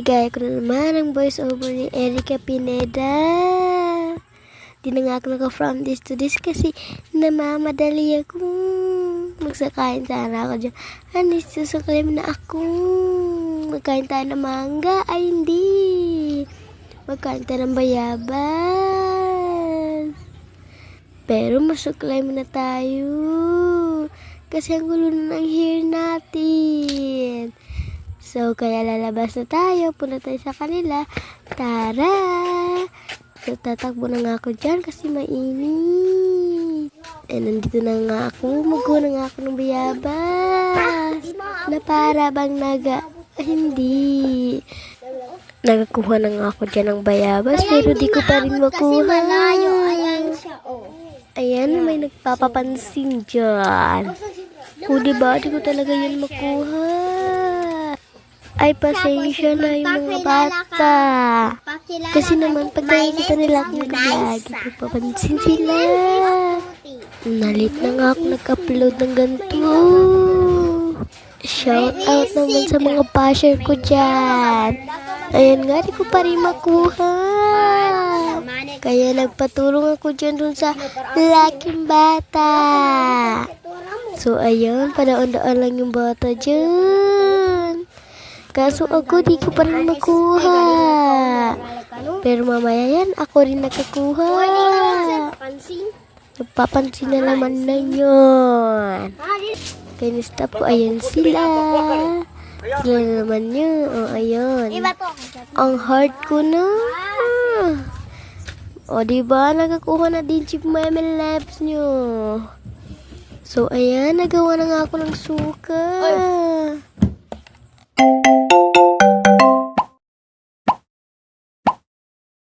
Igaya ko na naman ang voice over ni Erica Pineda. Di na nga ako naka-from this to this kasi namamadali ako. Magsakain sana ako dyan. Anis, susuklim na ako. Magkain tayo ng mangga. Ay, hindi. Magkain tayo ng bayabas. Pero masuklay muna tayo. Kasi ang gulo na ng hair natin. So, kaya lalabas na tayo. Punta tayo sa kanila. Tara! So, tatakbo na nga ako dyan kasi mainit. Eh, nandito na nga ako. Mag-go na nga ako ng bayabas. Na para bang hindi. Nagakuha na nga ako dyan ng bayabas. Pero di ko pa rin makuha. Ayan siya, oh. Ayan, may nagpapapansin dyan. O, diba? Di ko talaga yun makuha. Ay, pasensya na yung mga bata. Kasi naman, pag nakikita nila akong lagi, papansin sila. Nalit na nga ako nag-upload ng ganito. Shout out naman sa mga basher ko dyan. Ayan nga, di ko pa rin makuha. Kaya nagpatulong ako dyan dun sa laking bata. So, ayun, panaon-daan lang yung bata dyan. Kaso ako, di ko pa rin makuha. Pero mamaya yan, ako rin nakakuha. Nagpapansin na naman na yun. Kaya ni-stop ko, ayan sila. Sila na naman yun. O, ayun. Ang hard ko na. O, diba? Nakakuha na din Chief Meme Labs nyo. So, ayan. Nagawa na nga ako ng suka.